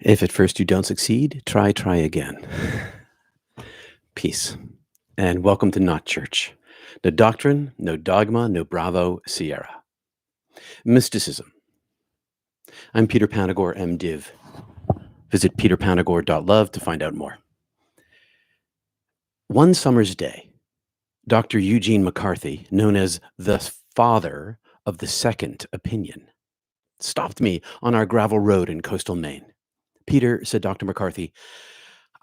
If at first you don't succeed, try again. Peace. And welcome to Not Church. No doctrine, no dogma, no Bravo, Sierra. Mysticism. I'm Peter Panagore, MDiv. Visit peterpanagore.love to find out more. One summer's day, Dr. Eugene McCarthy, known as the father of the second opinion, stopped me on our gravel road in coastal Maine. Peter, said Dr. McCarthy,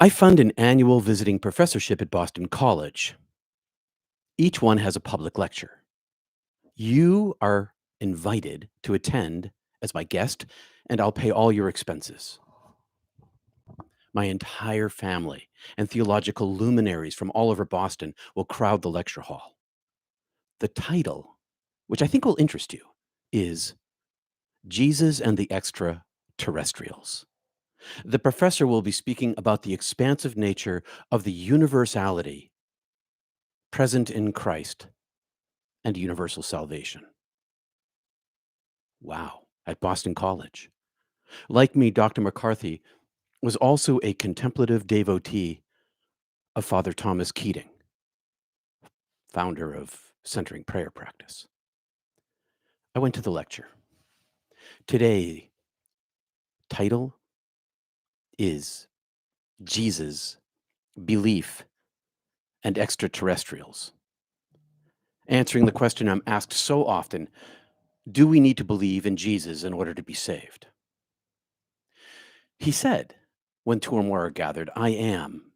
I fund an annual visiting professorship at Boston College. Each one has a public lecture. You are invited to attend as my guest, and I'll pay all your expenses. My entire family and theological luminaries from all over Boston will crowd the lecture hall. The title, which I think will interest you, is Jesus and the Extraterrestrials. The professor will be speaking about the expansive nature of the universality present in Christ and universal salvation. Wow, at Boston College. Like me, Dr. McCarthy was also a contemplative devotee of Father Thomas Keating, founder of Centering Prayer Practice. I went to the lecture. Today, title is Jesus, Belief, and Extraterrestrials. Answering the question I'm asked so often, do we need to believe in Jesus in order to be saved? He said, when two or more are gathered, I am,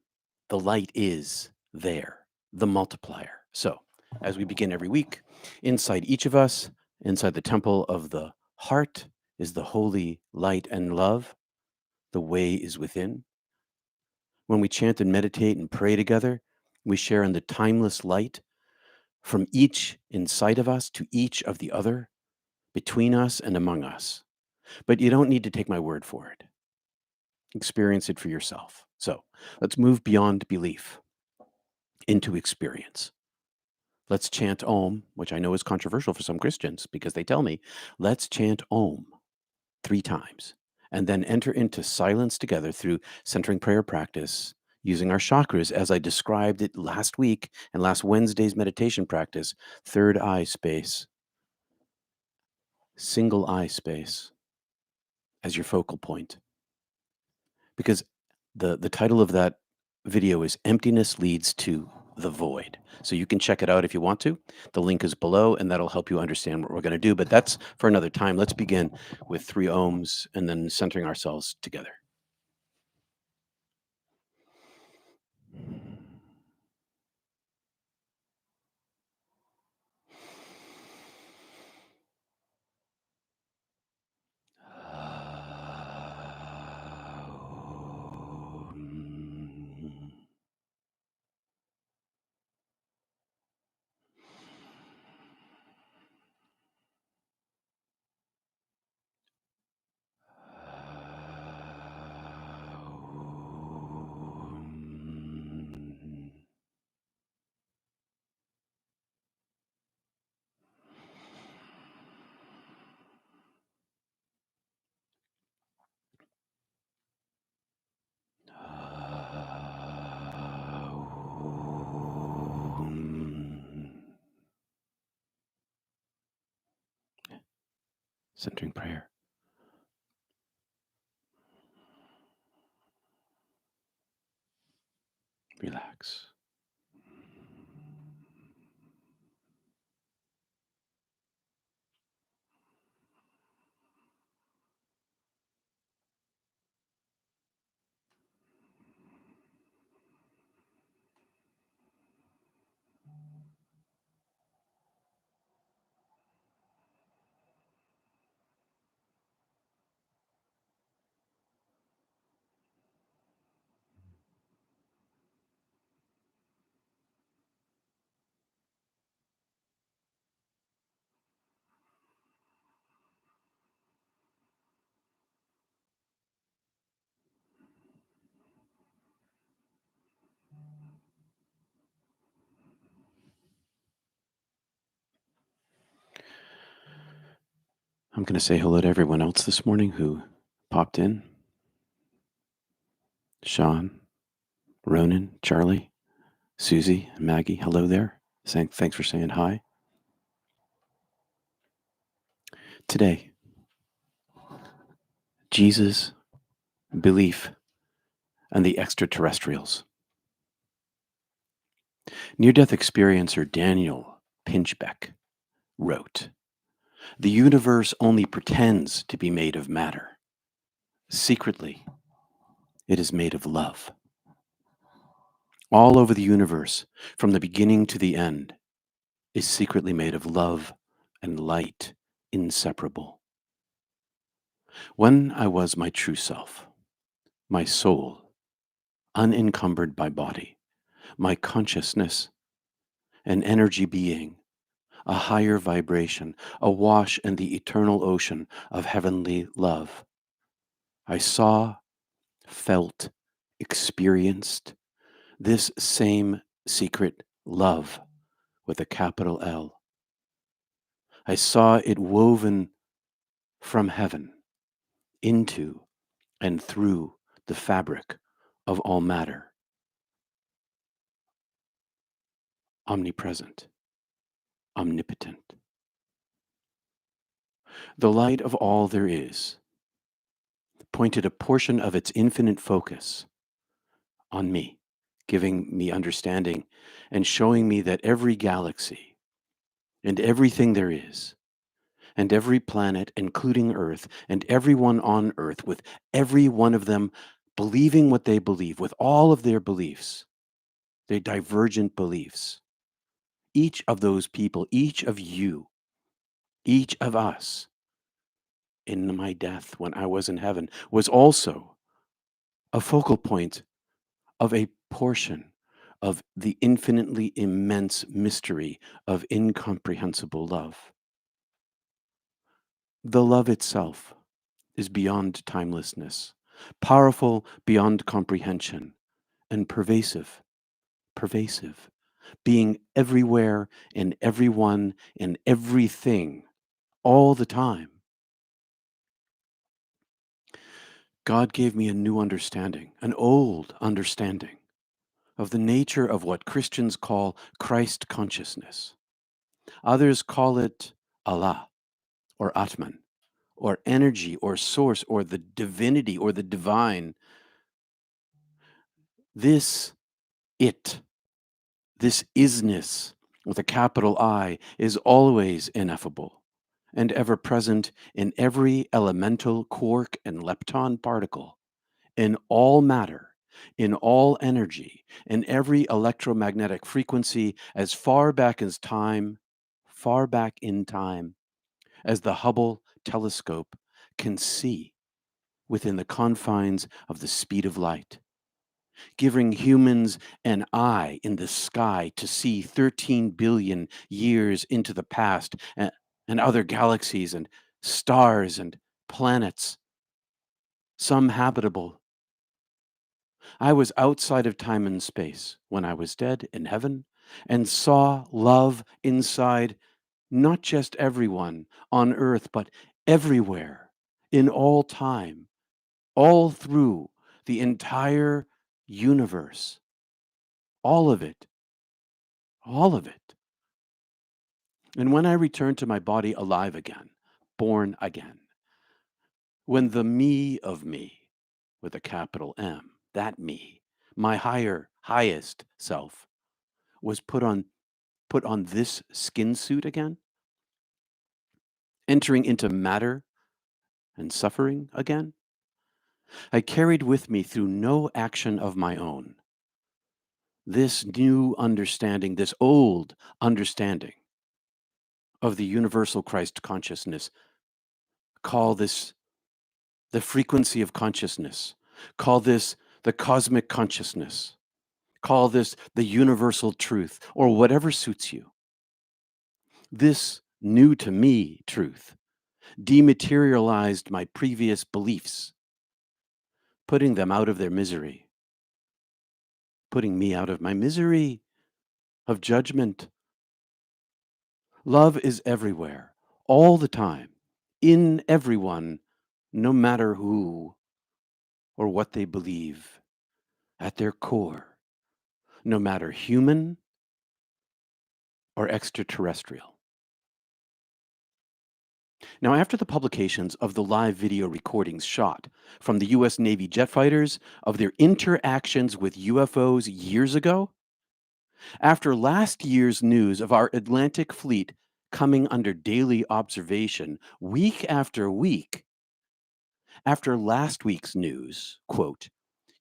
the light is there, the multiplier. So, as we begin every week, inside each of us, inside the temple of the heart, is the holy light and love. The way is within. When we chant and meditate and pray together, we share in the timeless light from each inside of us to each of the other, between us and among us. But you don't need to take my word for it. Experience it for yourself. So let's move beyond belief into experience. Let's chant Om, which I know is controversial for some Christians because they tell me, let's chant Om 3 times and then enter into silence together through centering prayer practice using our chakras as I described it last week and last Wednesday's meditation practice, third eye space, single eye space as your focal point. Because the title of that video is Emptiness Leads to the Void. So you can check it out if you want to. The link is below, and that'll help you understand what we're going to do. But that's for another time. Let's begin with 3 ohms and then centering ourselves together. Centering prayer. Relax. I'm going to say hello to everyone else this morning who popped in. Sean, Ronan, Charlie, Susie, and Maggie. Hello there. Thanks for saying hi. Today, Jesus, belief, and the extraterrestrials. Near death experiencer Daniel Pinchbeck wrote, "The universe only pretends to be made of matter. Secretly, it is made of love. All over the universe, from the beginning to the end, is secretly made of love and light, inseparable. When I was my true self, my soul, unencumbered by body, my consciousness, an energy being, a higher vibration, awash in the eternal ocean of heavenly love, I saw, felt, experienced this same secret love with a capital L. I saw it woven from heaven into and through the fabric of all matter, omnipresent, omnipotent. The light of all there is pointed a portion of its infinite focus on me, giving me understanding and showing me that every galaxy and everything there is, and every planet, including Earth, and everyone on Earth, with every one of them believing what they believe, with all of their beliefs, their divergent beliefs, each of those people, each of you, each of us, in my death when I was in heaven, was also a focal point of a portion of the infinitely immense mystery of incomprehensible love. The love itself is beyond timelessness, powerful beyond comprehension, and pervasive, being everywhere in everyone in everything all the time. God gave me a new understanding, an old understanding of the nature of what Christians call Christ consciousness. Others call it Allah or Atman or energy or source or the divinity or the divine. This it, this isness with a capital I, is always ineffable and ever present in every elemental quark and lepton particle, in all matter, in all energy, in every electromagnetic frequency, as far back in time, as the Hubble telescope can see within the confines of the speed of light, giving humans an eye in the sky to see 13 billion years into the past, and other galaxies and stars and planets, some habitable. I was outside of time and space when I was dead in heaven and saw love inside not just everyone on earth, but everywhere, in all time, all through the entire universe, all of it, all of it. And when I returned to my body alive again, born again, when the me of me, with a capital M, that me, my higher, highest self, was put on this skin suit again, entering into matter and suffering again, I carried with me through no action of my own this new understanding, this old understanding of the universal Christ consciousness. Call this the frequency of consciousness. Call this the cosmic consciousness. Call this the universal truth, or whatever suits you. This new to me truth dematerialized my previous beliefs, putting them out of their misery, putting me out of my misery of judgment. Love is everywhere, all the time, in everyone, no matter who or what they believe. at their core, no matter human or extraterrestrial. Now, after the publications of the live video recordings shot from the U.S. Navy jet fighters of their interactions with UFOs years ago, after last year's news of our Atlantic fleet coming under daily observation week after week, after last week's news, quote,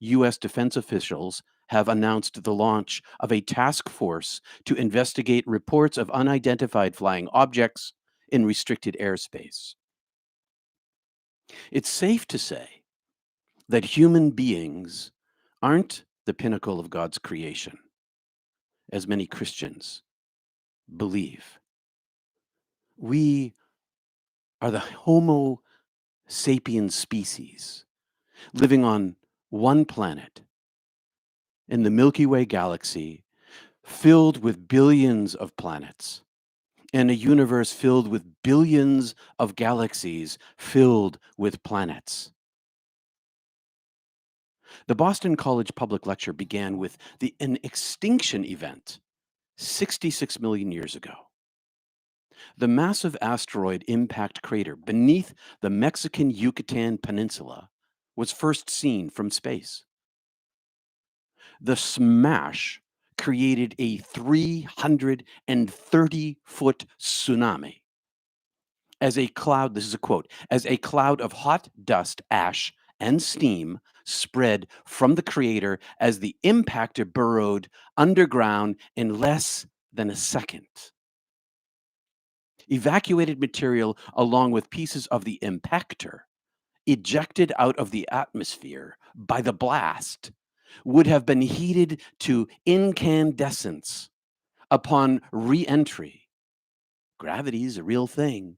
U.S. defense officials have announced the launch of a task force to investigate reports of unidentified flying objects in restricted airspace. It's safe to say that human beings aren't the pinnacle of God's creation, as many Christians believe. We are the Homo sapiens species living on one planet in the Milky Way galaxy filled with billions of planets, in a universe filled with billions of galaxies filled with planets. The Boston College public lecture began with an extinction event 66 million years ago. The massive asteroid impact crater beneath the Mexican Yucatan Peninsula was first seen from space. The smash created a 330-foot tsunami as a cloud, this is a quote, as a cloud of hot dust, ash, and steam spread from the crater as the impactor burrowed underground in less than a second. Evacuated material, along with pieces of the impactor, ejected out of the atmosphere by the blast, would have been heated to incandescence upon re-entry. Gravity is a real thing,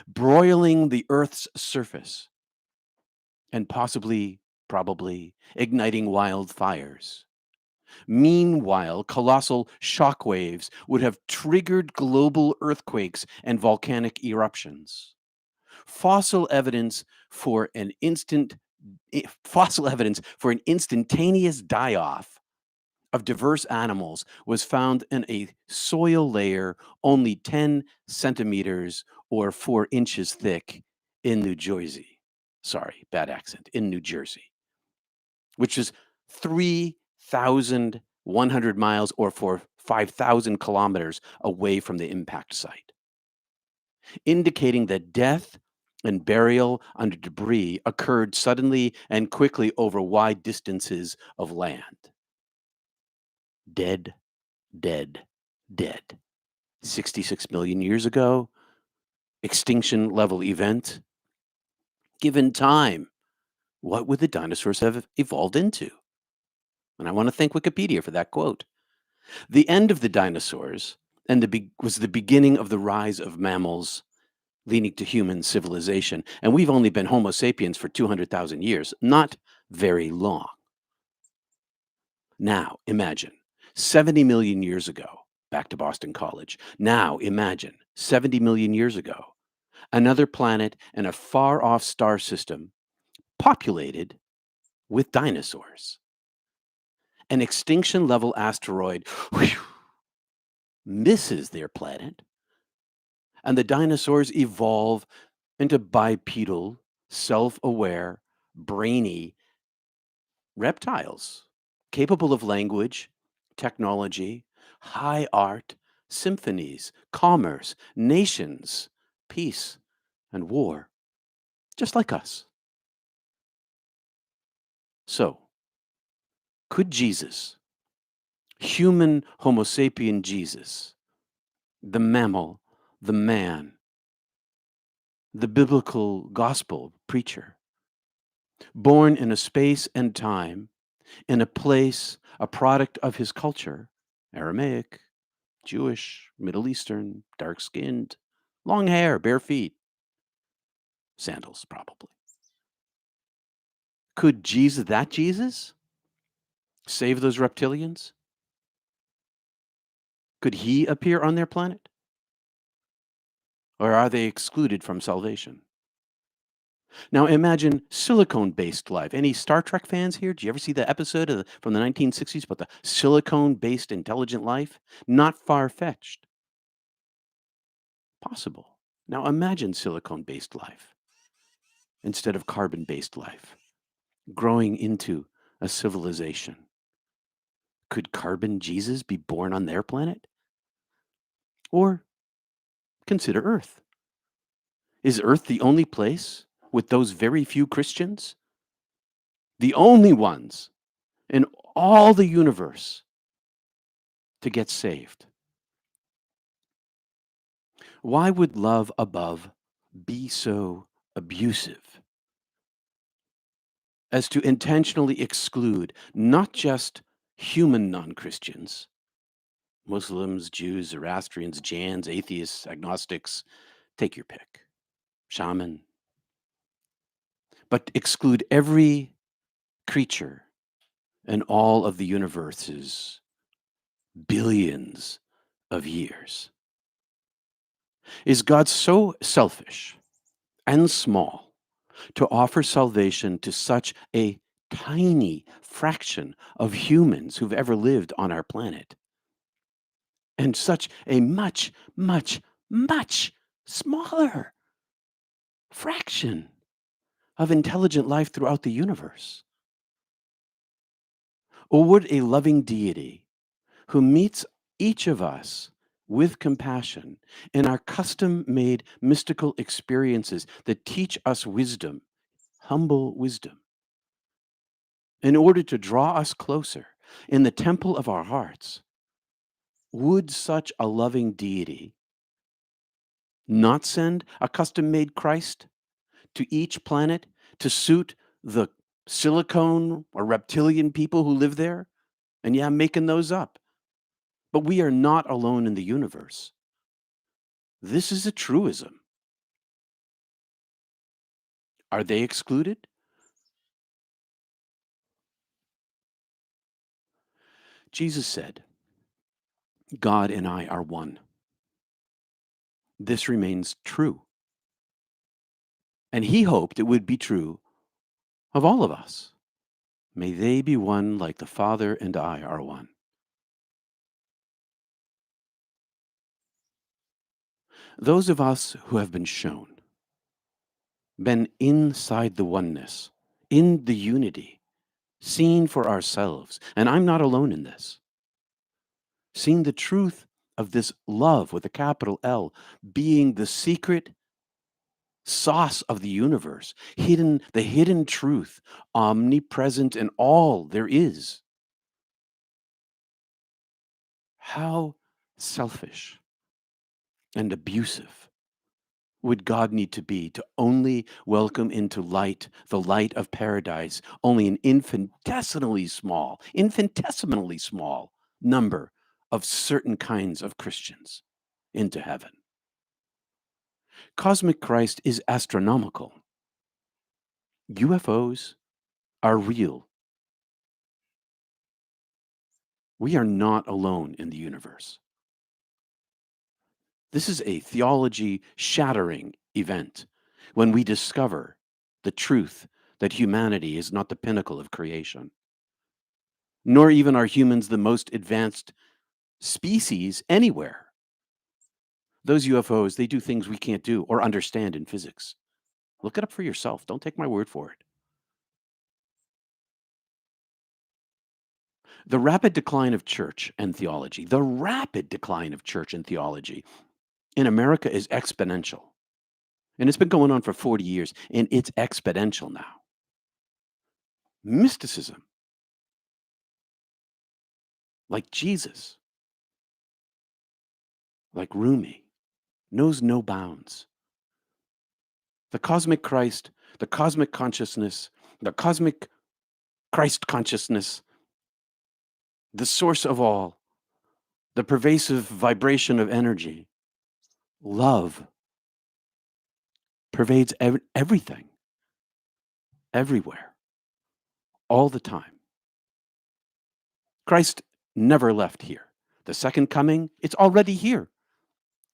broiling the Earth's surface and probably, igniting wildfires. Meanwhile, colossal shock waves would have triggered global earthquakes and volcanic eruptions. Fossil evidence for an instantaneous die-off of diverse animals was found in a soil layer only 10 centimeters or 4 inches thick in New Jersey. Sorry, bad accent, in New Jersey, which is 3,100 miles or 5,000 kilometers away from the impact site, indicating that death and burial under debris occurred suddenly and quickly over wide distances of land. Dead, dead, dead. 66 million years ago, extinction level event. Given time, what would the dinosaurs have evolved into? And I want to thank Wikipedia for that quote. The end of the dinosaurs was the beginning of the rise of mammals leading to human civilization. And we've only been Homo sapiens for 200,000 years, not very long. Now, imagine 70 million years ago, back to Boston College. Now, imagine 70 million years ago, another planet in a far off star system populated with dinosaurs. An extinction level asteroid misses their planet, and the dinosaurs evolve into bipedal, self aware, brainy reptiles capable of language, technology, high art, symphonies, commerce, nations, peace, and war, just like us. So, could Jesus, human Homo sapien Jesus, the mammal, the man, the biblical gospel preacher, born in a space and time, in a place, a product of his culture, Aramaic, Jewish, Middle Eastern, dark skinned, long hair, bare feet, sandals probably. Could that Jesus, save those reptilians? Could he appear on their planet? Or are they excluded from salvation? Now imagine silicone-based life. Any Star Trek fans here? Did you ever see the episode from the 1960s about the silicone-based intelligent life? Not far-fetched. Possible. Now imagine silicone-based life instead of carbon-based life, growing into a civilization. Could carbon Jesus be born on their planet? Or consider Earth. Is Earth the only place with those very few Christians? The only ones in all the universe to get saved. Why would love above be so abusive as to intentionally exclude not just human non-Christians, Muslims, Jews, Zoroastrians, Jains, atheists, agnostics, take your pick, shaman, but exclude every creature in all of the universe's billions of years? Is God so selfish and small to offer salvation to such a tiny fraction of humans who've ever lived on our planet, and such a much, much, much smaller fraction of intelligent life throughout the universe? Or would a loving deity who meets each of us with compassion in our custom made mystical experiences that teach us wisdom, humble wisdom, in order to draw us closer in the temple of our hearts, would such a loving deity not send a custom made Christ to each planet to suit the silicone or reptilian people who live there? And yeah, I'm making those up. But we are not alone in the universe. This is a truism. Are they excluded? Jesus said, God and I are one. This remains true. And he hoped it would be true of all of us. May they be one like the Father and I are one. Those of us who have been shown, been inside the oneness, in the unity, seen for ourselves, and I'm not alone in this, seen the truth of this love with a capital L being the secret sauce of the universe, the hidden truth, omnipresent in all there is. How selfish and abusive would God need to be to only welcome into light, the light of paradise, only an infinitesimally small number of certain kinds of Christians into heaven? Cosmic Christ is astronomical. UFOs are real. We are not alone in the universe. This is a theology shattering event when we discover the truth that humanity is not the pinnacle of creation, nor even are humans the most advanced species anywhere. Those UFOs, they do things we can't do or understand in physics. Look it up for yourself. Don't take my word for it. The rapid decline of church and theology, in America is exponential. And it's been going on for 40 years, and it's exponential now. Mysticism, like Jesus, like Rumi, knows no bounds. The cosmic Christ, the cosmic consciousness, the cosmic Christ consciousness, the source of all, the pervasive vibration of energy, love, pervades everything, everywhere, all the time. Christ never left here. The second coming, it's already here.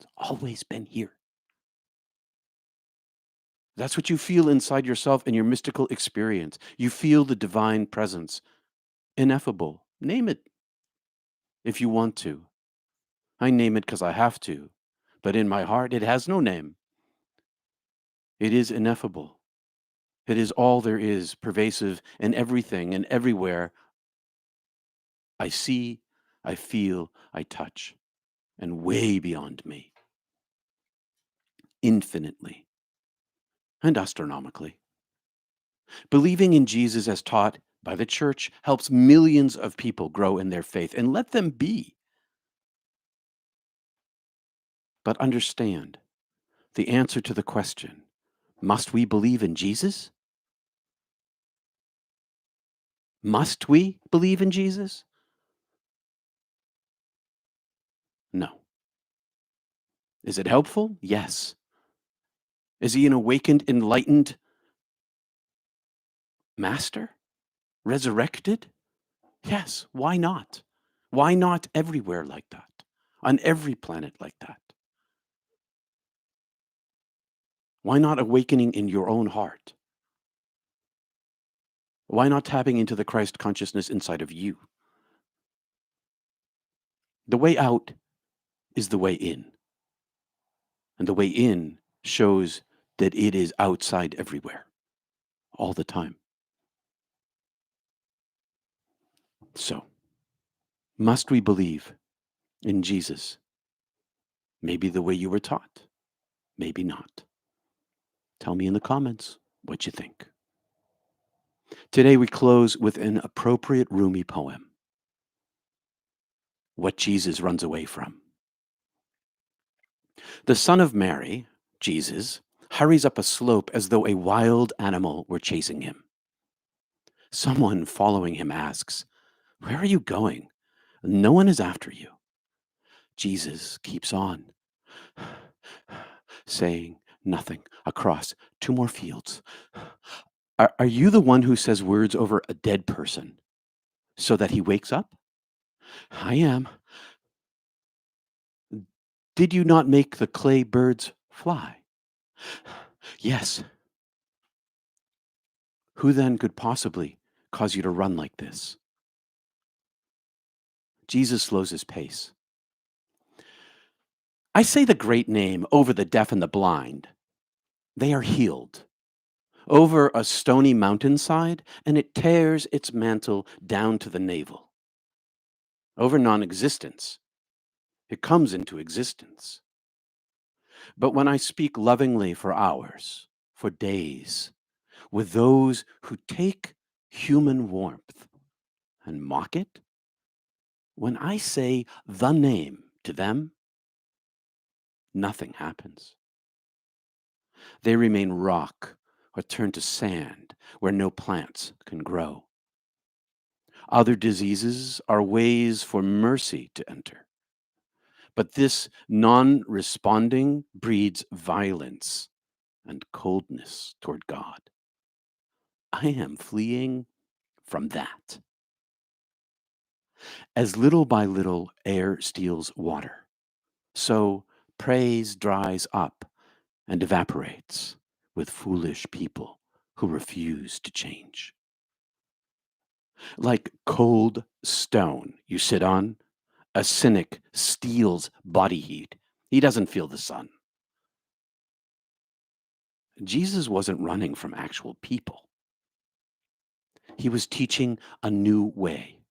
It's always been here. That's what you feel inside yourself in your mystical experience. You feel the divine presence. Ineffable. Name it if you want to. I name it because I have to. But in my heart, it has no name. It is ineffable. It is all there is, pervasive in everything and everywhere. I see, I feel, I touch, and way beyond me, infinitely and astronomically. Believing in Jesus as taught by the church helps millions of people grow in their faith, and let them be. But understand the answer to the question, must we believe in Jesus? Must we believe in Jesus? No. Is it helpful? Yes. Is he an awakened, enlightened master? Resurrected? Yes. Why not? Why not everywhere like that? On every planet like that? Why not awakening in your own heart? Why not tapping into the Christ consciousness inside of you? The way out is the way in. And the way in shows that it is outside everywhere, all the time. So, must we believe in Jesus? Maybe the way you were taught, maybe not. Tell me in the comments what you think. Today we close with an appropriate Rumi poem, What Jesus Runs Away From. The Son of Mary, Jesus, hurries up a slope as though a wild animal were chasing him. Someone following him asks, "Where are you going? No one is after you." Jesus keeps on, saying nothing across 2 more fields. Are you the one who says words over a dead person so that he wakes up? I am. Did you not make the clay birds fly? Yes. Who then could possibly cause you to run like this? Jesus slows his pace. I say the great name over the deaf and the blind. They are healed. Over a stony mountainside, and it tears its mantle down to the navel. Over non-existence, it comes into existence. But when I speak lovingly for hours, for days, with those who take human warmth and mock it, when I say the name to them, nothing happens. They remain rock or turn to sand where no plants can grow. Other diseases are ways for mercy to enter. But this non-responding breeds violence and coldness toward God. I am fleeing from that. As little by little air steals water, so praise dries up and evaporates with foolish people who refuse to change. Like cold stone you sit on, a cynic steals body heat. He doesn't feel the sun. Jesus wasn't running from actual people. He was teaching a new way.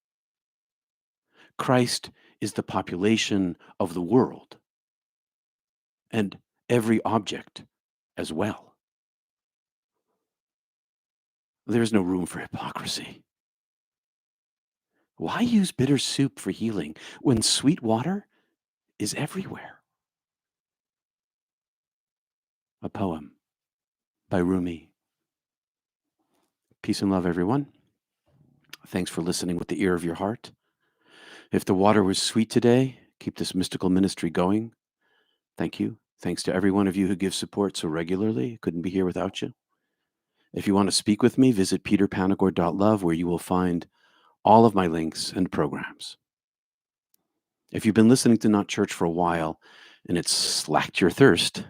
Christ is the population of the world and every object as well. There's no room for hypocrisy. Why use bitter soup for healing when sweet water is everywhere? A poem by Rumi. Peace and love, everyone. Thanks for listening with the ear of your heart. If the water was sweet today, keep this mystical ministry going. Thank you. Thanks to every one of you who gives support so regularly. Couldn't be here without you. If you want to speak with me, visit peterpanagore.love, where you will find all of my links and programs. If you've been listening to Not Church for a while and it's slacked your thirst,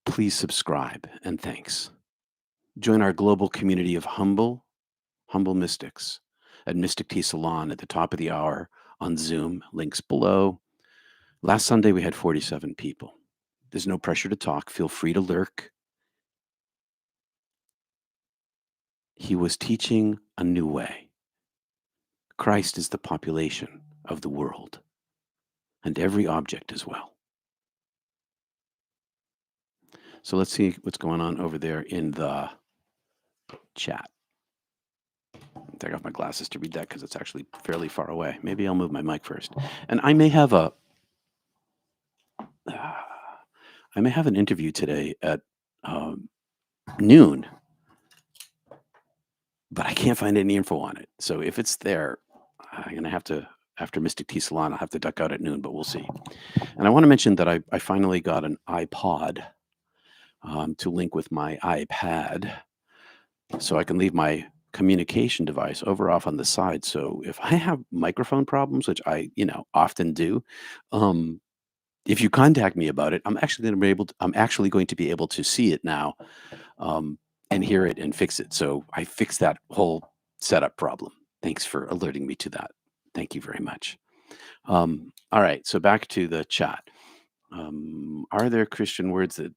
please subscribe, and thanks. Join our global community of humble mystics at Mystic Tea Salon at the top of the hour on Zoom. Links below. Last Sunday, we had 47 people. There's no pressure to talk. Feel free to lurk. He was teaching a new way. Christ is the population of the world, and every object as well. So let's see what's going on over there in the chat. Take off my glasses to read that because it's actually fairly far away. Maybe I'll move my mic first. And I may have an interview today at noon, but I can't find any info on it. So if it's there, I'm going to have to, after Mystic Tea Salon, I'll have to duck out at noon, but we'll see. And I want to mention that I finally got an iPod to link with my iPad so I can leave my communication device over off on the side. So if I have microphone problems, which I, often do, if you contact me about it, I'm actually going to be able to see it now, and hear it and fix it. So I fixed that whole setup problem. Thanks for alerting me to that. Thank you very much. All right, so back to the chat. Are there Christian words that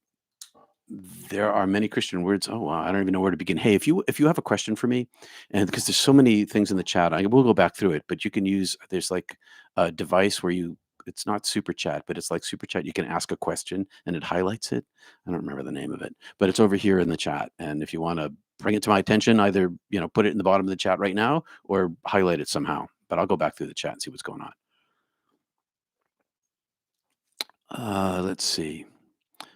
there are many Christian words? Oh, wow, I don't even know where to begin. Hey, if you have a question for me, and because there's so many things in the chat, I will go back through it. But you can use there's like a device where it's not super chat, but it's like super chat. You can ask a question and it highlights it. I don't remember the name of it, but it's over here in the chat. And if you want to bring it to my attention, either put it in the bottom of the chat right now or highlight it somehow. But I'll go back through the chat and see what's going on. Let's see.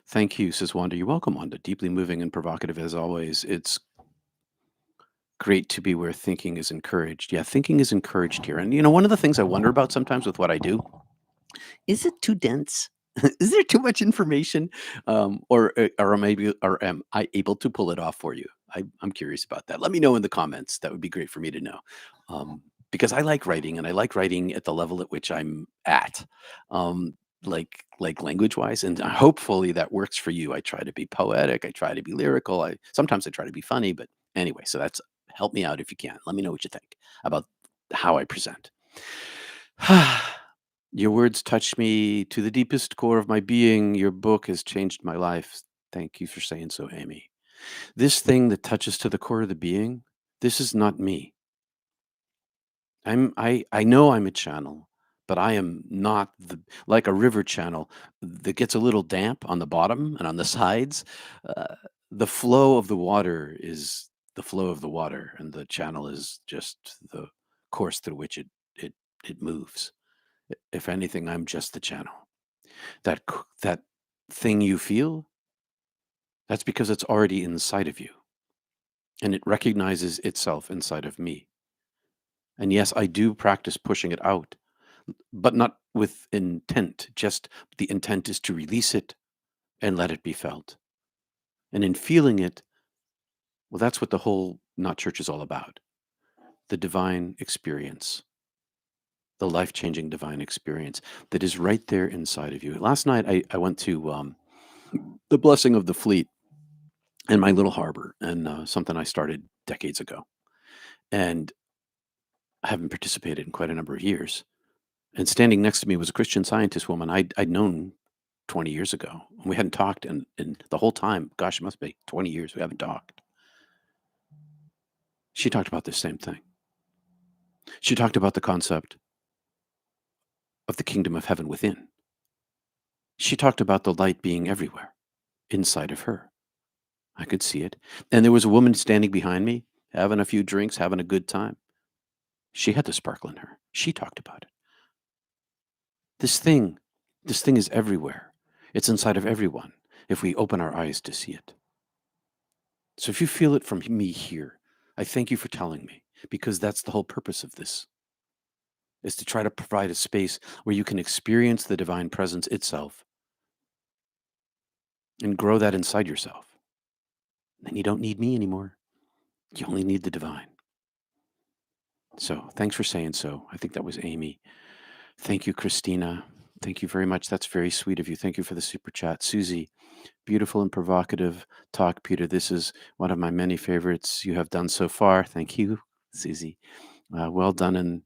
Thank you, says Wanda. You're welcome, Wanda. Deeply moving and provocative as always. It's great to be where thinking is encouraged. Yeah, thinking is encouraged here. And one of the things I wonder about sometimes with what I do, is it too dense? Is there too much information? Or am I able to pull it off for you? I'm curious about that. Let me know in the comments. That would be great for me to know. Because I like writing and I like writing at the level at which I'm at. Like language wise, and hopefully that works for you. I try to be poetic, I try to be lyrical, I sometimes I try to be funny, but anyway, so that's help me out if you can. Let me know what you think about how I present. Your words touch me to the deepest core of my being. Your book has changed my life. Thank you for saying so, Amy. This thing that touches to the core of the being, this is not me. I know I'm a channel, but I am not like a river channel that gets a little damp on the bottom and on the sides. Uh, the flow of the water is the flow of the water, and the channel is just the course through which it moves. If anything, I'm just the channel. That thing you feel, that's because it's already inside of you, and it recognizes itself inside of me. And yes, I do practice pushing it out, but not with intent. Just the intent is to release it and let it be felt. And in feeling it, well, that's what the whole Not Church is all about. The divine experience, the life-changing divine experience that is right there inside of you. Last night, I went to the Blessing of the Fleet in my little harbor, and something I started decades ago. And I haven't participated in quite a number of years. And standing next to me was a Christian Scientist woman I'd known 20 years ago. And we hadn't talked in the whole time. Gosh, it must be 20 years we haven't talked. She talked about the same thing. She talked about the concept of the kingdom of heaven within. She talked about the light being everywhere, inside of her. I could see it. And there was a woman standing behind me, having a few drinks, having a good time. She had the sparkle in her. She talked about it. This thing is everywhere. It's inside of everyone if we open our eyes to see it. So if you feel it from me here, I thank you for telling me, because that's the whole purpose of this, is to try to provide a space where you can experience the divine presence itself and grow that inside yourself. Then you don't need me anymore. You only need the divine. So thanks for saying so. I think that was Amy. Thank you, Christina. Thank you very much. That's very sweet of you. Thank you for the super chat. Susie, beautiful and provocative talk, Peter. This is one of my many favorites you have done so far. Thank you, Susie. Well done, and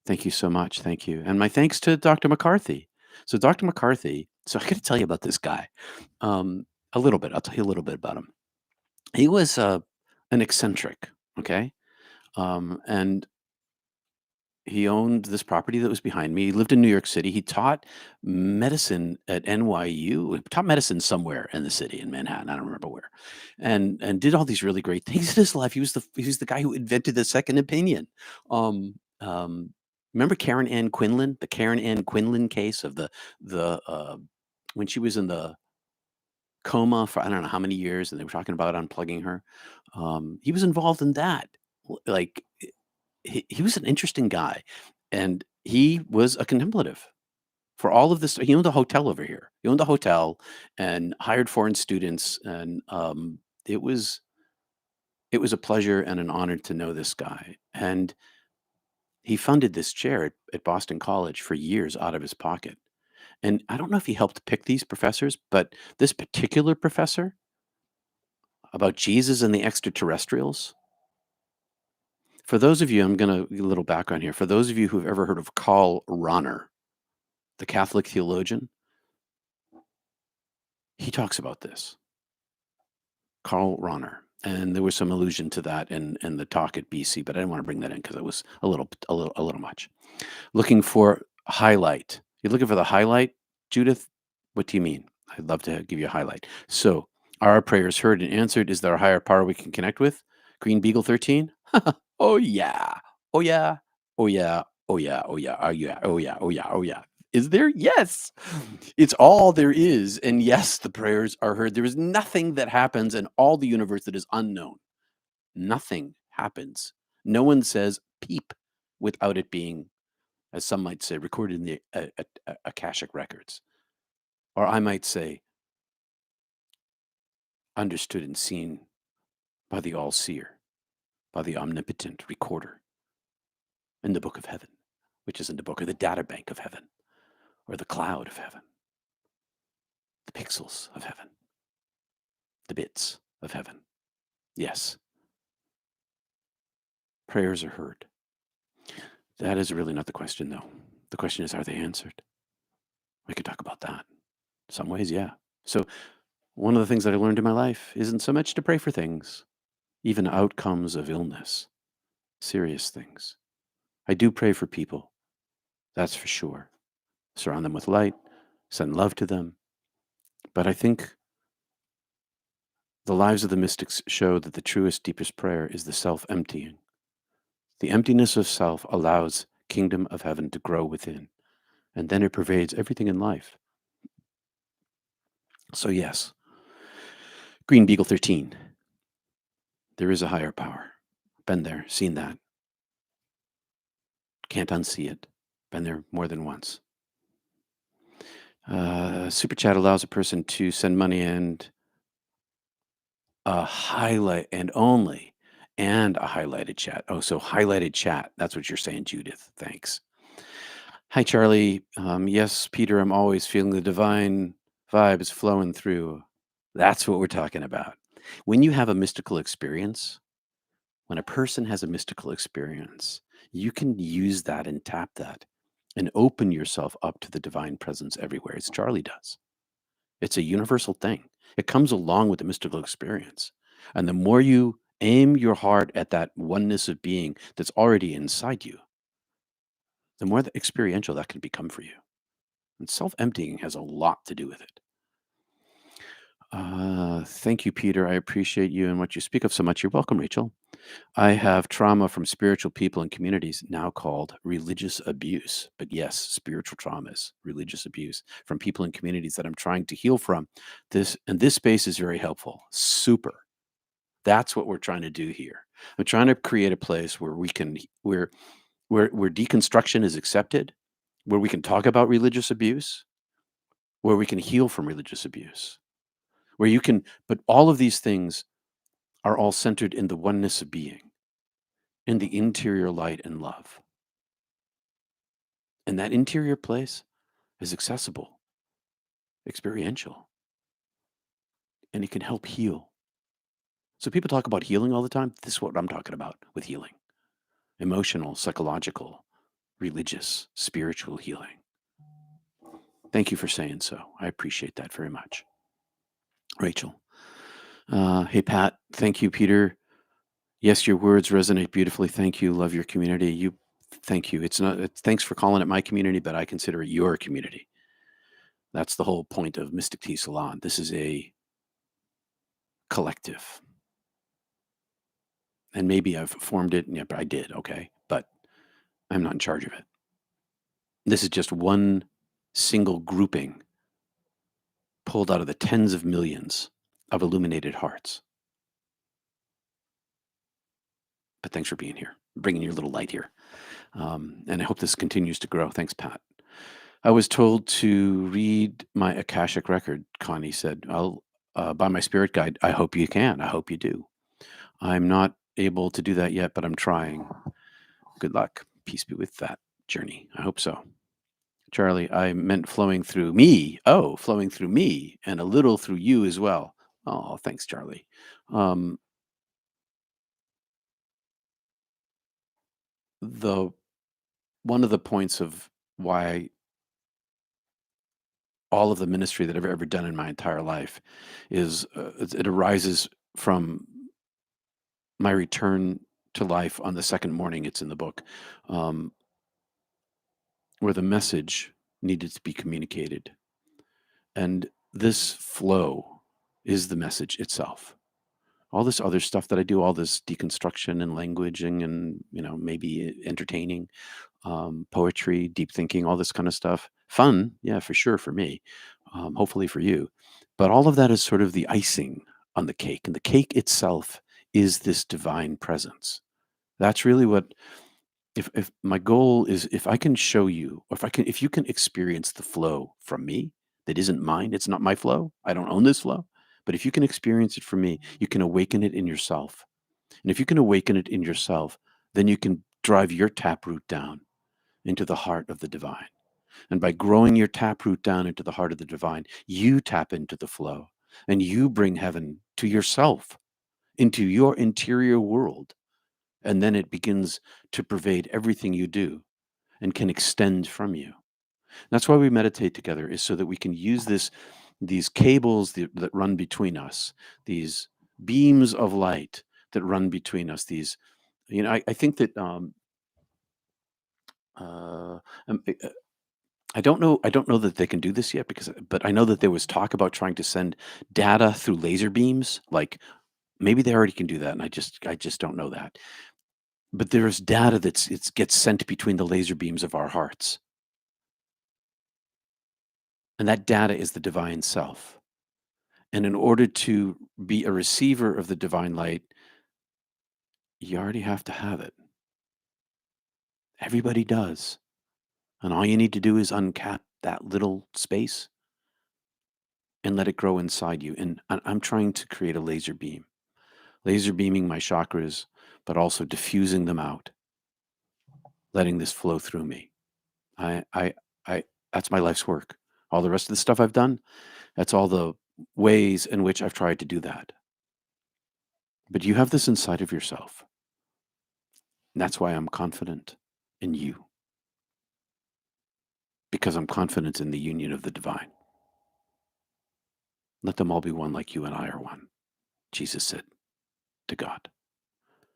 thank you so much. Thank you. And my thanks to Dr. McCarthy. So, Dr. McCarthy, so I got to tell you about this guy um, a little bit. I'll tell you a little bit about him. He was an eccentric, okay? And he owned this property that was behind me. He lived in New York City. He taught medicine at NYU. He taught medicine somewhere in the city in Manhattan. I don't remember where, and did all these really great things in his life. He was the guy who invented the second opinion. Um, um, Remember Karen Ann Quinlan, the Karen Ann Quinlan case of the when she was in the coma for I don't know how many years, and they were talking about unplugging her. He was involved in that. Like he was an interesting guy, and he was a contemplative for all of this. He owned a hotel over here. He owned a hotel and hired foreign students, and it was it was a pleasure and an honor to know this guy. And he funded this chair at Boston College for years out of his pocket. And I don't know if he helped pick these professors, but this particular professor about Jesus and the extraterrestrials. For those of you, I'm going to give a little background here. For those of you who've ever heard of Karl Rahner, the Catholic theologian, he talks about this. Karl Rahner. And there was some allusion to that in the talk at BC, but I didn't want to bring that in because it was a little much. Looking for highlight. You're looking for the highlight, Judith? What do you mean? I'd love to give you a highlight. So, are our prayers heard and answered? Is there a higher power we can connect with? Green Beagle 13? Oh yeah. Oh yeah. Oh yeah. Oh yeah. Oh yeah. Oh yeah. Oh yeah. Oh yeah. Oh yeah. Is there? Yes. It's all there is. And yes, the prayers are heard. There is nothing that happens in all the universe that is unknown. Nothing happens. No one says peep without it being, as some might say, recorded in the Akashic records. Or I might say, understood and seen by the all seer, by the omnipotent recorder in the book of heaven, which is in the book or the data bank of heaven, or the cloud of heaven, the pixels of heaven, the bits of heaven. Yes, prayers are heard. That is really not the question, though. The question is, are they answered? We could talk about that. Some ways, yeah. So, one of the things that I learned in my life isn't so much to pray for things, even outcomes of illness, serious things. I do pray for people, that's for sure. Surround them with light, send love to them. But I think the lives of the mystics show that the truest, deepest prayer is the self emptying. The emptiness of self allows kingdom of heaven to grow within, and then it pervades everything in life. So, yes, Green Beagle 13, there is a higher power. Been there, seen that. Can't unsee it. Been there more than once. Super Chat allows a person to send money and a highlight and only and a highlighted chat. Oh, so highlighted chat. That's what you're saying, Judith. Thanks. Hi, Charlie. Yes, Peter, I'm always feeling the divine vibes flowing through. That's what we're talking about. When you have a mystical experience, when a person has a mystical experience, you can use that and tap that and open yourself up to the divine presence everywhere, as Charlie does. It's a universal thing. It comes along with the mystical experience. And the more you aim your heart at that oneness of being that's already inside you, the more the experiential that can become for you. And self emptying has a lot to do with it. Thank you, Peter. I appreciate you and what you speak of so much. You're welcome, Rachel. I have trauma from spiritual people and communities, now called religious abuse. But yes, spiritual traumas, religious abuse from people and communities that I'm trying to heal from. This space is very helpful. Super. That's what we're trying to do here. I'm trying to create a place where we can where deconstruction is accepted, where we can talk about religious abuse, where we can heal from religious abuse, where you can, but all of these things are all centered in the oneness of being, in the interior light and love. And that interior place is accessible, experiential, and it can help heal. So people talk about healing all the time. This is what I'm talking about with healing: emotional, psychological, religious, spiritual healing. Thank you for saying so. I appreciate that very much. Rachel. Hey, Pat. Thank you, Peter. Yes, your words resonate beautifully. Thank you. Love your community. Thank you. Thanks for calling it my community, but I consider it your community. That's the whole point of Mystic Tea Salon. This is a collective. And maybe I've formed it. Yeah, but I did. Okay. But I'm not in charge of it. This is just one single grouping pulled out of the tens of millions of illuminated hearts. But thanks for being here, bringing your little light here. And I hope this continues to grow. Thanks, Pat. I was told to read my Akashic record, Connie said. I'll buy my spirit guide. I hope you can. I hope you do. I'm not able to do that yet, but I'm trying. Good luck. Peace be with that journey. I hope so. Charlie, I meant flowing through me. Oh, flowing through me and a little through you as well. Oh, thanks, Charlie. Um, the one of the points of why all of the ministry that I've ever done in my entire life is it arises from my return to life on the second morning. It's in the book, um, where the message needed to be communicated, and this flow is the message itself. All this other stuff that I do, all this deconstruction and languaging, and maybe entertaining, poetry, deep thinking, all this kind of stuff. Fun, yeah, for sure for me. Hopefully for you. But all of that is sort of the icing on the cake, and the cake itself is this divine presence. That's really what. If my goal is, if I can show you, or if you can experience the flow from me that isn't mine, it's not my flow. I don't own this flow. But if you can experience it from me, you can awaken it in yourself. And if you can awaken it in yourself, then you can drive your taproot down into the heart of the divine. And by growing your taproot down into the heart of the divine, you tap into the flow and you bring heaven to yourself, into your interior world. And then it begins to pervade everything you do and can extend from you. That's why we meditate together, is so that we can use these cables that run between us, these beams of light that run between us. These, I think that uh, um, uh, I don't know. I don't know that they can do this yet, but I know that there was talk about trying to send data through laser beams. Like maybe they already can do that, and I just don't know that. But there's data it gets sent between the laser beams of our hearts, and that data is the divine self. And in order to be a receiver of the divine light, you already have to have it. Everybody does. And all you need to do is uncap that little space and let it grow inside you. And I'm trying to create a laser beaming my chakras, but also diffusing them out, letting this flow through me. I, I, that's my life's work. All the rest of the stuff I've done, that's all the ways in which I've tried to do that. But you have this inside of yourself. And that's why I'm confident in you, because I'm confident in the union of the divine. Let them all be one like you and I are one, Jesus said to God.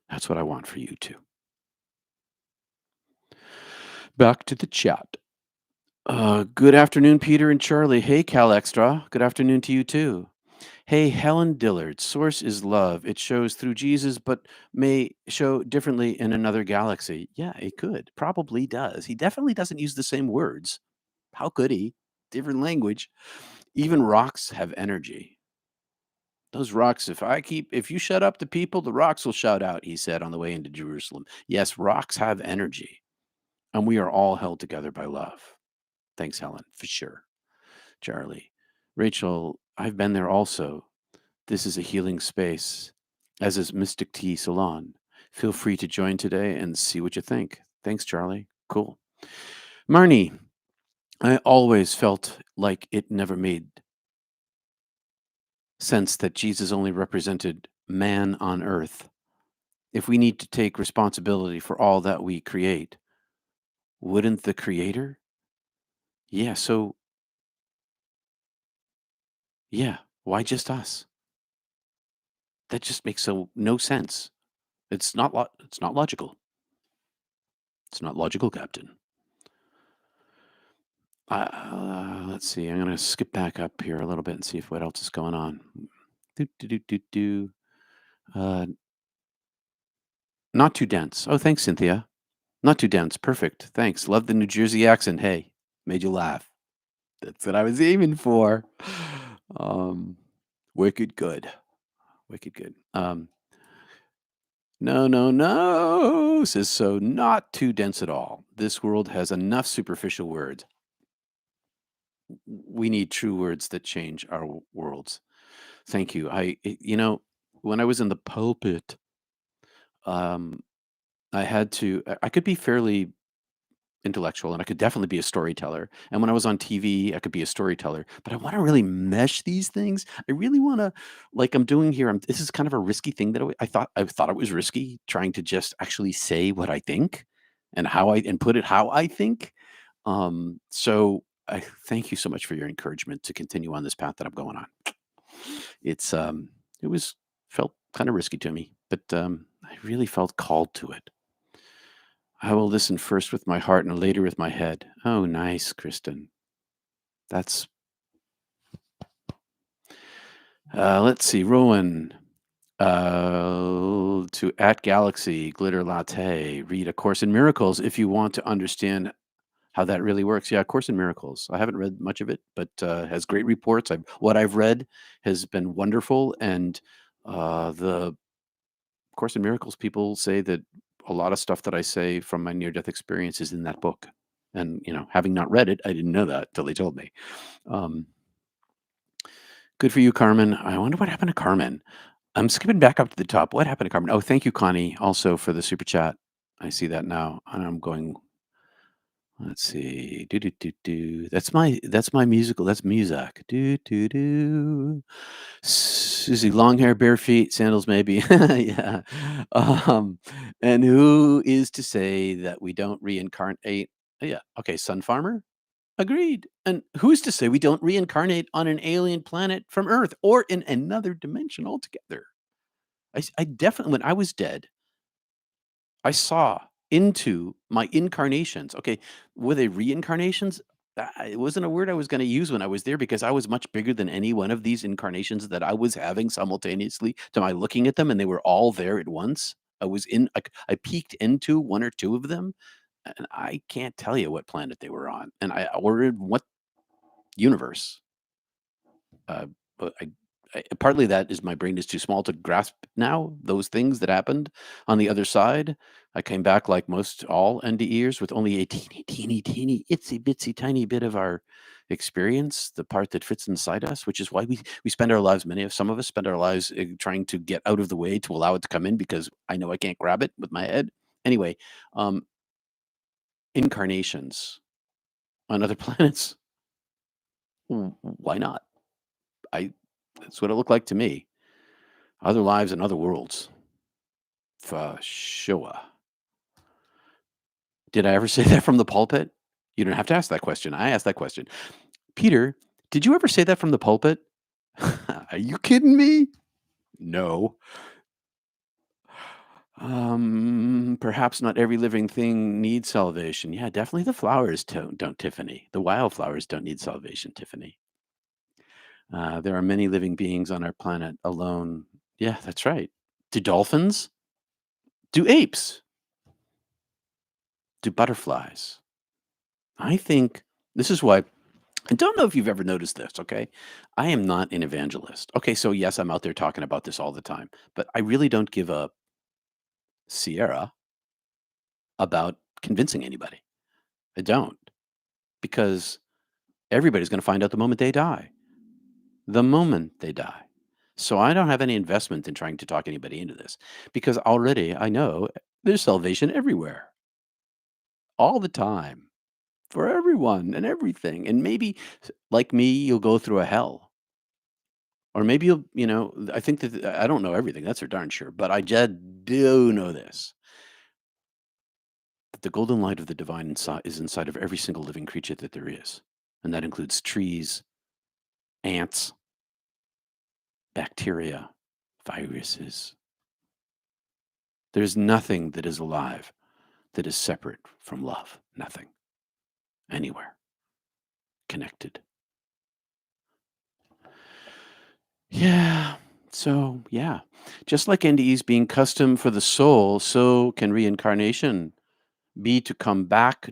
That's what I want for you too. Back to the chat. Good afternoon, Peter and Charlie. Hey, Cal Extra. Good afternoon to you too. Hey, Helen Dillard. Source is love. It shows through Jesus, but may show differently in another galaxy. Yeah, it could. Probably does. He definitely doesn't use the same words. How could he? Different language. Even rocks have energy. Those rocks, if you shut up the people, the rocks will shout out, he said on the way into Jerusalem. Yes, rocks have energy, and we are all held together by love. Thanks, Helen, for sure. Charlie. Rachel, I've been there also. This is a healing space, as is Mystic Tea Salon. Feel free to join today and see what you think. Thanks, Charlie. Cool. Marnie, I always felt like it never made sense that Jesus only represented man on earth. If we need to take responsibility for all that we create, wouldn't the creator? Yeah, so yeah, why just us? That just makes no sense. It's not logical. It's not logical, Captain. Let's see. I'm gonna skip back up here a little bit and see if what else is going on. Do do do do do. Uh, Not too dense. Oh, thanks, Cynthia. Not too dense. Perfect. Thanks. Love the New Jersey accent. Hey, made you laugh. That's what I was aiming for. Um, Wicked good. Wicked good. No, no, no. Says so. Not too dense at all. This world has enough superficial words. We need true words that change our worlds. Thank you. When I was in the pulpit, um, I had to. I could be fairly intellectual and I could definitely be a storyteller. And when I was on TV, I could be a storyteller. But I want to really mesh these things. I really want to, like I'm doing here. This is kind of a risky thing that I thought it was risky trying to just actually say what I think and put it how I think. So I thank you so much for your encouragement to continue on this path that I'm going on. It was felt kind of risky to me, but I really felt called to it. I will listen first with my heart and later with my head. Oh, nice, Kristen. That's let's see, Rowan. To at Galaxy Glitter Latte. Read A Course in Miracles if you want to understand how that really works. Yeah, A Course in Miracles. I haven't read much of it, but has great reports. What I've read has been wonderful, and the Course in Miracles people say that a lot of stuff that I say from my near-death experience is in that book. And having not read it, I didn't know that till they told me. Um, Good for you, Carmen. I wonder what happened to Carmen. I'm skipping back up to the top. What happened to Carmen? Oh, thank you, Connie, also for the super chat. I see that now, and I'm going. Let's see. Do do do do. That's my musical. That's music. Do do do. Susie, long hair, bare feet, sandals, maybe. Yeah. Um, and who is to say that we don't reincarnate? Yeah. Okay. Sun farmer. Agreed. And who's to say we don't reincarnate on an alien planet from Earth or in another dimension altogether? I definitely, when I was dead, I saw into my incarnations. Okay, were they reincarnations? It wasn't a word I was going to use when I was there because I was much bigger than any one of these incarnations that I was having simultaneously to my looking at them, and they were all there at once. I peeked into one or two of them, and I can't tell you what planet they were on, and I ordered what universe. Uh, but partly that is my brain is too small to grasp now those things that happened on the other side. I came back like most all NDEers with only a teeny, teeny, teeny, itsy bitsy, tiny bit of our experience, the part that fits inside us, which is why we spend our lives. Some of us spend our lives trying to get out of the way to allow it to come in because I know I can't grab it with my head. Anyway, um, incarnations on other planets. Why not? I That's what it looked like to me. Other lives and other worlds. For sure. Did I ever say that from the pulpit? You don't have to ask that question. I asked that question. Peter, did you ever say that from the pulpit? Are you kidding me? No. Perhaps not every living thing needs salvation. Yeah, definitely the flowers don't, Tiffany. The wildflowers don't need salvation, Tiffany. There are many living beings on our planet alone. Yeah, that's right. Do dolphins? Do apes? Do butterflies? I think this is why I don't know if you've ever noticed this, okay? I am not an evangelist. Okay, so yes, I'm out there talking about this all the time, but I really don't give a Sierra about convincing anybody. I don't, because everybody's going to find out the moment they die. The moment they die. So I don't have any investment in trying to talk anybody into this because already I know there's salvation everywhere, all the time. for everyone and everything. And maybe, like me, you'll go through a hell. Or maybe I think that I don't know everything. That's for darn sure. But I just do know this, that the golden light of the divine is inside of every single living creature that there is. And that includes trees, ants, bacteria, viruses. There's nothing that is alive that is separate from love. Nothing. Anywhere. Connected. Yeah. So, yeah. Just like NDEs being custom for the soul, so can reincarnation be to come back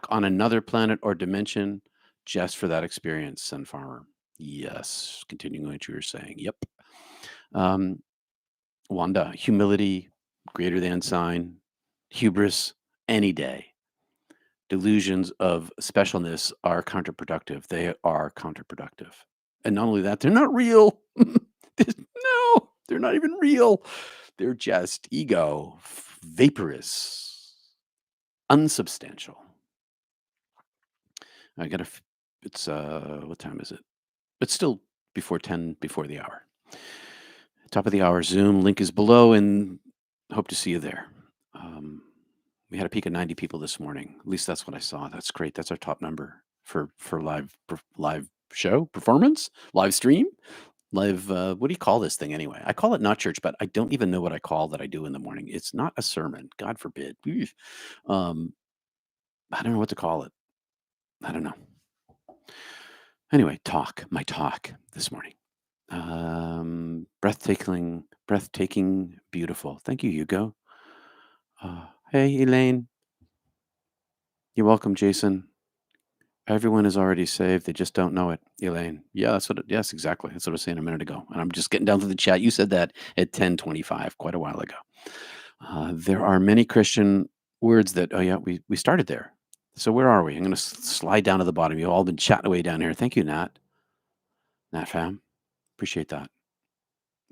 on another planet or dimension just for that experience, Sun Farmer. Yes. Continuing what you were saying. Yep. Um, Wanda, humility, greater than sign, hubris, any day. Delusions of specialness are counterproductive. They are counterproductive. And not only that, they're not real. No, they're not even real. They're just ego, vaporous, unsubstantial. I got to, it's, what time is it? It's still before 10, before the hour. Top of the hour, Zoom link is below, and hope to see you there. We had a peak of 90 people this morning. At least that's what I saw. That's great. That's our top number for live show performance, live stream, live. What do you call this thing anyway? I call it not church, but I don't even know what I call that I do in the morning. It's not a sermon. God forbid. Eesh. Um, I don't know what to call it. I don't know. Anyway, my talk this morning. Breathtaking, beautiful. Thank you, Hugo. Hey, Elaine. You're welcome, Jason. Everyone is already saved. They just don't know it, Elaine. Yeah, yes, exactly. That's what I was saying a minute ago. And I'm just getting down to the chat. You said that at 10:25, quite a while ago. There are many Christian words that, oh, yeah, we started there. So where are we? I'm going to slide down to the bottom. You've all been chatting away down here. Thank you, Nat. Nat fam. Appreciate that.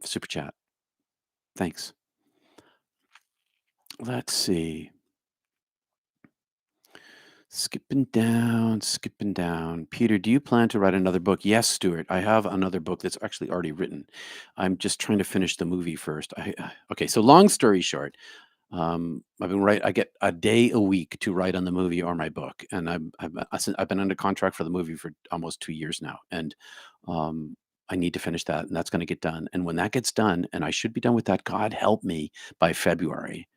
Super chat. Thanks. Let's see. Skipping down. Peter, do you plan to write another book? Yes, Stuart. I have another book that's actually already written. I'm just trying to finish the movie first. Okay, so long story short, I get a day a week to write on the movie or my book, and I've been under contract for the movie for almost 2 years now, and I need to finish that, and that's going to get done. And when that gets done, and I should be done with that, God help me, by February,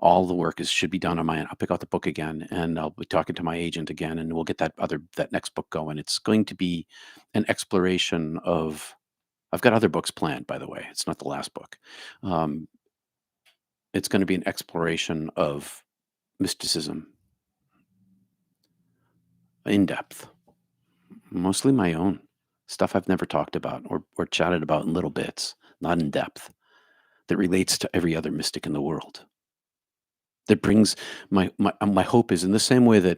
all the work should be done on my end. I'll pick out the book again, and I'll be talking to my agent again, and we'll get that next book going. It's going to be an exploration of. I've got other books planned, by the way. It's not the last book. Um, it's going to be an exploration of mysticism in depth, mostly my own stuff I've never talked about or chatted about in little bits, not in depth, that relates to every other mystic in the world. That brings my hope is in the same way that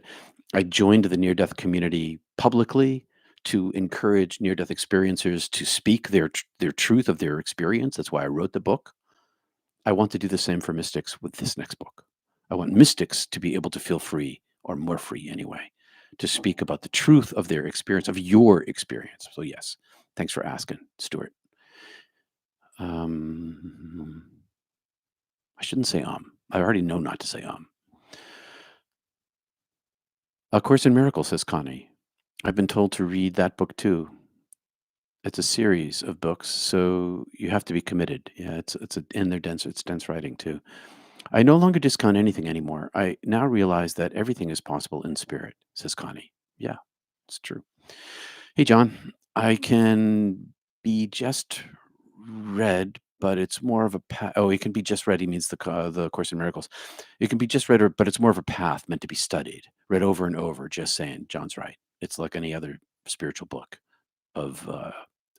I joined the near death community publicly to encourage near death experiencers to speak their truth of their experience. That's why I wrote the book. I want to do the same for mystics with this next book. I want mystics to be able to feel free, or more free anyway, to speak about the truth of their experience, of your experience. So yes, thanks for asking, Stuart. I shouldn't say I already know not to say A Course in Miracles, says Connie. I've been told to read that book too. It's a series of books, so you have to be committed. Yeah, it's dense writing too. I no longer discount anything anymore. I now realize that everything is possible in spirit, says Connie. Yeah, it's true. Hey, John, I can be just read, but it's more of a path. Oh, it can be just read. He means the Course in Miracles. It can be just read, but it's more of a path meant to be studied, read over and over. Just saying, John's right. It's like any other spiritual book of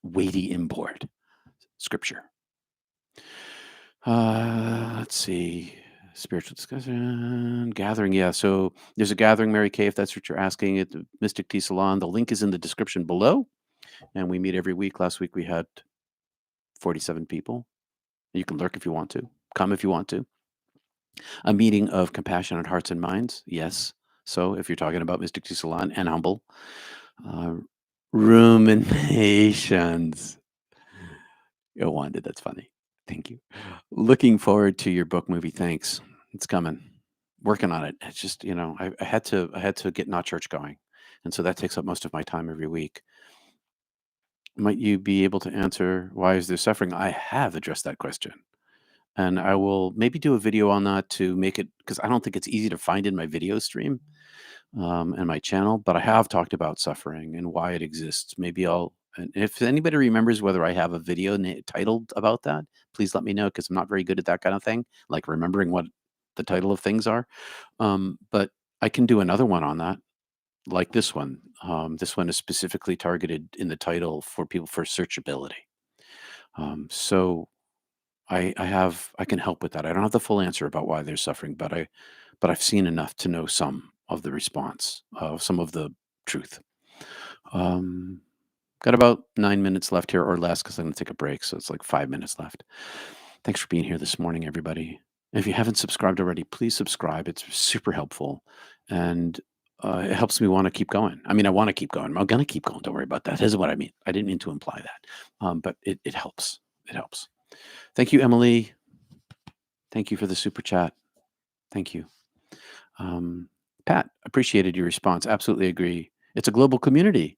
weighty import, scripture. Let's see. Spiritual discussion, gathering. Yeah, so there's a gathering, Mary Kay, if that's what you're asking, at the Mystic Tea Salon. The link is in the description below, and we meet every week. Last week we had 47 people. You can lurk if you want to, come if you want to. A meeting of compassionate hearts and minds. Yes. So if you're talking about Mystic to Salon and humble, uh, ruminations. Oh, Wanda, that's funny. Thank you. Looking forward to your book movie. Thanks. It's coming. Working on it. It's just, I had to get Not Church going. And so that takes up most of my time every week. Might you be able to answer why is there suffering? I have addressed that question. And I will maybe do a video on that to make it because I don't think it's easy to find in my video stream and my channel, but I have talked about suffering and why it exists. Maybe and if anybody remembers whether I have a video titled about that, please let me know because I'm not very good at that kind of thing, like remembering what the title of things are. But I can do another one on that, like this one. This one is specifically targeted in the title for people for searchability. So I can help with that. I don't have the full answer about why they're suffering, but I've seen enough to know some of the response, some of the truth. Um, got about 9 minutes left here or less because I'm going to take a break. So it's like 5 minutes left. Thanks for being here this morning, everybody. If you haven't subscribed already, please subscribe. It's super helpful. And it helps me want to keep going. I mean, I want to keep going. I'm going to keep going. Don't worry about that. That is what I mean. I didn't mean to imply that. But it helps. It helps. Thank you, Emily. Thank you for the super chat. Thank you. Um, Pat, appreciated your response. Absolutely agree. It's a global community,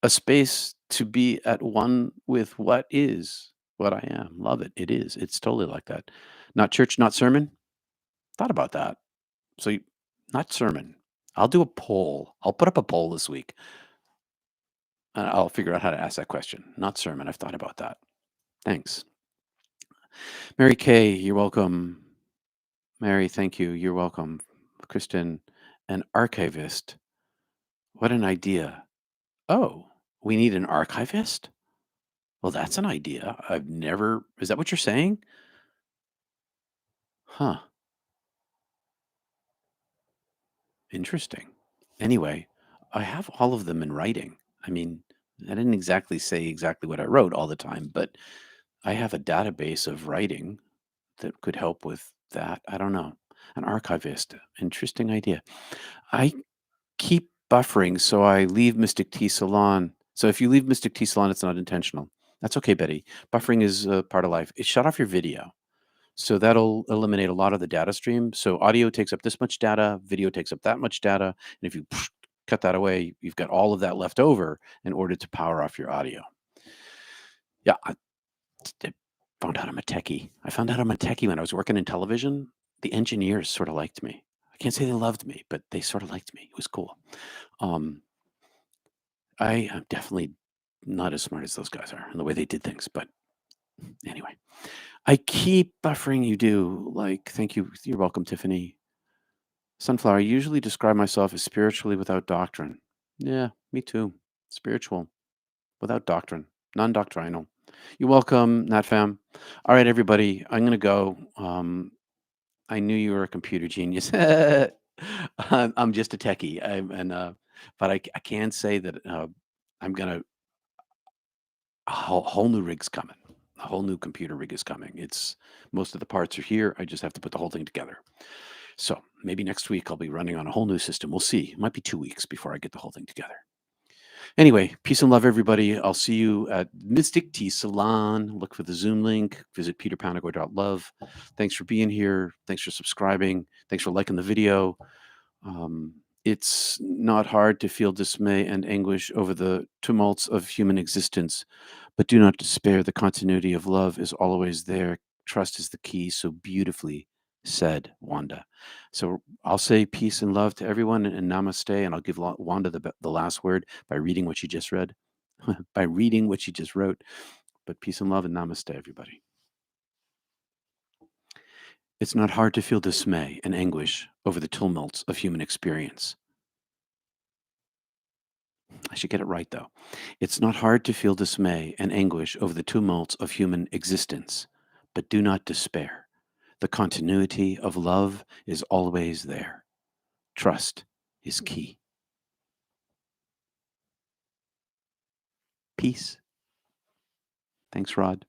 a space to be at one with what is what I am. Love it. It is. It's totally like that. Not church, not sermon. Thought about that. So, not sermon. I'll do a poll. I'll put up a poll this week and I'll figure out how to ask that question. Not sermon. I've thought about that. Thanks. Mary Kay, you're welcome. Mary, thank you. You're welcome. Kristen, an archivist. What an idea. Oh, we need an archivist? Well, that's an idea. I've never is that what you're saying? Huh, interesting. Anyway, I have all of them in writing. I mean, I didn't exactly say exactly what I wrote all the time, but I have a database of writing that could help with that. I don't know. An archivist. Interesting idea. I keep buffering, so I leave Mystic Tea Salon. So if you leave Mystic Tea Salon, it's not intentional. That's okay, Betty. Buffering is part of life. It shut off your video. So that'll eliminate a lot of the data stream. So audio takes up this much data, video takes up that much data. And if you cut that away, you've got all of that left over in order to power off your audio. Yeah, I found out I'm a techie. I found out I'm a techie when I was working in television. The engineers sort of liked me. I can't say they loved me, but they sort of liked me. It was cool. Um, I am definitely not as smart as those guys are in the way they did things. But anyway, I keep buffering you do. Like, thank you. You're welcome, Tiffany. Sunflower, I usually describe myself as spiritually without doctrine. Yeah, me too. Spiritual without doctrine, non doctrinal. You're welcome, NatFam. All right, everybody, I'm going to go. I knew you were a computer genius. I'm just a techie. But I can say that I'm going to, a whole new rig's coming. A whole new computer rig is coming. It's most of the parts are here. I just have to put the whole thing together. So maybe next week I'll be running on a whole new system. We'll see. It might be 2 weeks before I get the whole thing together. Anyway, peace and love, everybody. I'll see you at Mystic Tea Salon. Look for the Zoom link. Visit peterpanagore.love. Thanks for being here. Thanks for subscribing. Thanks for liking the video. It's not hard to feel dismay and anguish over the tumults of human existence, but do not despair. The continuity of love is always there. Trust is the key. So beautifully said, Wanda. So I'll say peace and love to everyone and namaste, and I'll give Wanda the last word by reading what she just read, by reading what she just wrote. But peace and love and namaste, everybody. It's not hard to feel dismay and anguish over the tumults of human experience. I should get it right, though. It's not hard to feel dismay and anguish over the tumults of human existence, but do not despair. The continuity of love is always there. Trust is key. Peace. Thanks, Rod.